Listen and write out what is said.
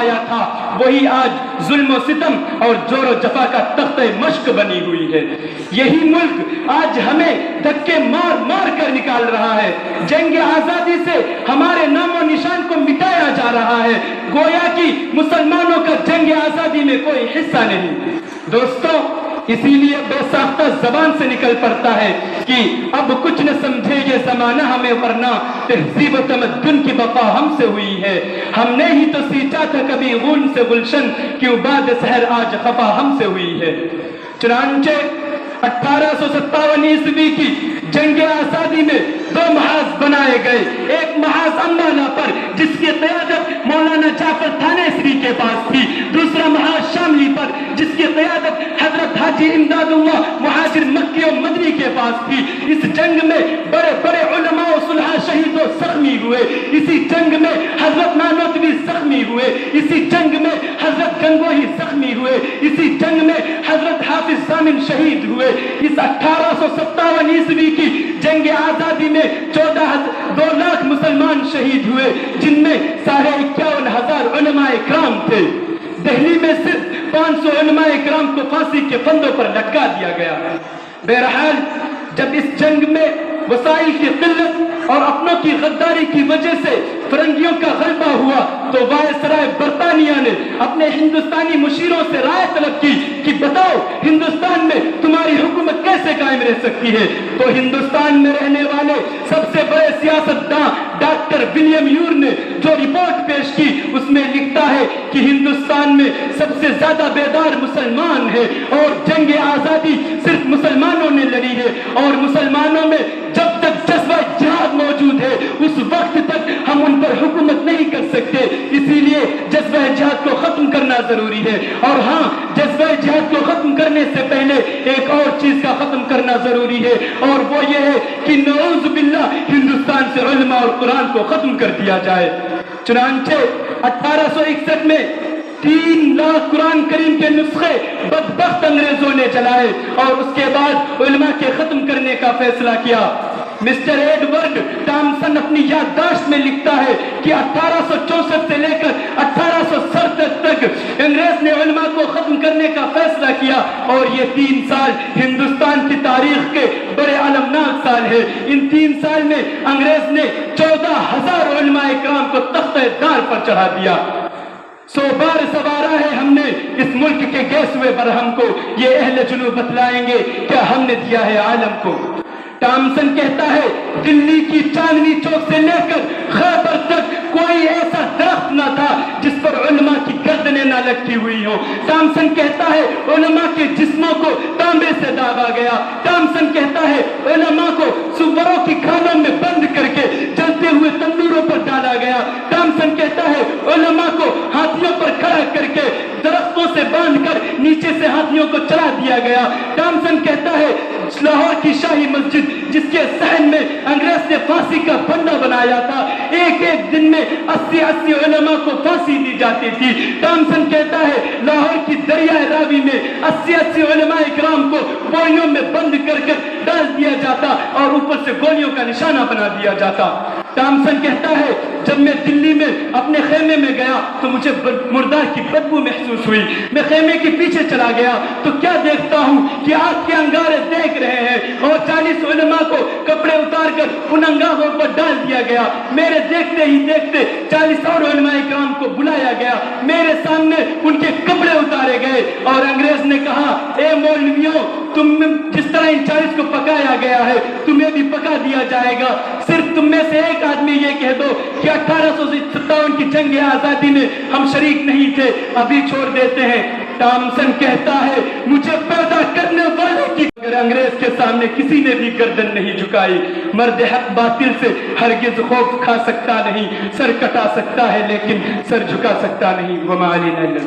آیا تھا وہی آج ظلم و ستم اور جور و جفا کا تختہ مشق بنی ہوئی ہے. یہی ملک آج ہمیں دھکے مار مار کر نکال رہا ہے. جنگ آزادی سے ہمارے نام و نشان کو مٹایا جا رہا ہے, گویا کہ مسلمانوں کا جنگ آزادی میں کوئی حصہ نہیں. دوستوں, اسی لیے بے ساختہ زبان سے نکل پڑتا ہے کہ اب کچھ نہ سمجھے یہ زمانہ ہمیں, ورنہ تہذیب و تمدن کی بقا ہم سے ہوئی ہے. ہم نے ہی تو سینچا تھا کبھی غون سے گلشن, کیوں بعد سحر آج خفا ہم سے ہوئی ہے. چنانچہ 1857 عیسوی کی جنگ آزادی میں 2 محاذ بنائے گئے. ایک محاذ امبالہ پر جس کی قیادت مولانا جعفر تھانیسری کے پاس تھی, دوسرا محاذ شاملی پر جس کی قیادت حضرت حاجی امداد اللہ مہاجر مکی و مدنی کے پاس تھی. اس جنگ میں بڑے بڑے علماء و صلحاء شہید و زخمی ہوئے. اسی جنگ میں حضرت نانوتوی زخمی ہوئے. اسی جنگ میں حضرت گنگوہی زخمی ہوئے. اسی جنگ میں حضرت حافظ ضامن شہید ہوئے. اس 1857 عیسوی کی جنگ آزادی میں 2 لاکھ مسلمان شہید ہوئے, جن میں 51,500 علماء کرام تھے. دہلی میں صرف 500 علماء کرام کو پھانسی کے پھندوں پر لٹکا دیا گیا. بہرحال جب اس جنگ میں وسائل کی قلت اور اپنوں کی غداری کی وجہ سے فرنگیوں کا غلبہ ہوا تو وائسرائے برطانیہ نے اپنے ہندوستانی مشیروں سے رائے طلب کی کہ بتاؤ ہندوستان میں تمہاری حکومت کیسے قائم رہ سکتی ہے. تو ہندوستان میں رہنے والے سب سے بڑے سیاستداں ڈاکٹر ولیم یور نے جو رپورٹ پیش کی اس میں لکھتا ہے کہ ہندوستان میں سب سے زیادہ بیدار مسلمان ہے اور جنگ آزادی صرف مسلمانوں نے لڑی ہے, اور مسلمانوں میں جب تک جذبہ جہاد موجود ہے اس وقت تک ہم ان پر حکومت نہیں کر سکتے. اسی لیے جذبہ جہاد کو ختم کرنا ضروری ہے. اور ہاں, جذبہ جہاد کو ختم کرنے سے پہلے ایک اور چیز کا ختم کرنا ضروری ہے, اور وہ یہ ہے کہ نعوذ باللہ ہندوستان سے علماء اور قرآن کو ختم کر دیا جائے. چنانچہ 1861 میں 3 لاکھ قرآن کریم کے نسخے بدبخت انگریزوں نے جلائے, اور اس کے بعد علماء کے ختم کرنے کا فیصلہ کیا. مسٹر ایڈورڈ ٹامسن اپنی یادداشت میں لکھتا ہے کہ 1864 سے لے کر 1867 تک انگریز نے علماء کو ختم کرنے کا فیصلہ کیا, اور یہ 3 سال ہندوستان کی تاریخ کے بڑے المناک سال ہے. ان 3 سال میں انگریز نے 14,000 علماء کرام کو تختہ دار پر چڑھا دیا. 100 بار سوارا ہے ہم نے اس ملک کے گیسوے برہم کو, یہ اہل جنوب بتلائیں گے کیا ہم نے دیا ہے عالم کو. ٹامسن کہتا ہے دلی کی چاندنی چوک سے لے کر خیبر تک کوئی ایسا درخت نہ تھا جس پر علماء کی گردنیں نہ لٹکی ہوئی ہوں. ٹامسن کہتا ہے علماء کے جسموں کو تانبے سے دابا گیا. ٹامسن کہتا ہے علماء کو سوروں کی کھالوں میں بند کر کے جلتے ہوئے تندوروں پر ڈالا گیا. ٹامسن کہتا ہے علماء کو ہاتھیوں پر کھڑا کر کے درختوں سے باندھ کر نیچے سے ہاتھیوں کو چلا دیا گیا. ٹامسن کہتا ہے لاہور کی شاہی مسجد جس کے صحن میں انگریز نے پھانسی کا پھندا بنایا تھا, ایک دن میں 80 علماء کو پھانسی دی جاتی تھی. ٹامسن کہتا ہے لاہور کی دریائے راوی میں 80 علماء کرام کو گولیوں میں بند کر ڈال دیا جاتا اور اوپر سے گولیوں کا نشانہ بنا دیا جاتا. ٹامسن کہتا ہے جب میں دلی میں اپنے خیمے میں گیا تو مجھے مردار کی بدبو محسوس ہوئی. میں خیمے کے پیچھے چلا گیا تو کیا دیکھتا ہوں کہ آگ کے انگارے دیکھ رہے ہیں, اور 40 علماء کو کپڑے اتار کر ان انگاروں پر ڈال دیا گیا. میرے دیکھتے ہی دیکھتے 40 اور علماء کرام کو بلایا گیا, میرے سامنے ان کے کپڑے اتارے گئے, اور انگریز نے کہا اے مولویوں, تم جس طرح ان 40 کو پکایا گیا ہے تمہیں بھی پکا دیا جائے گا. صرف تم میں سے ایک آدمی یہ کہہ دو کہ 1857 کی جنگ آزادی میں ہم شریک نہیں تھے, ابھی چھوڑ دیتے ہیں. ٹامسن کہتا ہے مجھے پیدا کرنے والے کی انگریز کے سامنے کسی نے بھی گردن نہیں جھکائی. مرد حق باطل سے ہرگز خوف کھا سکتا نہیں, سر کٹا سکتا ہے لیکن سر جھکا سکتا نہیں. وما علینا الا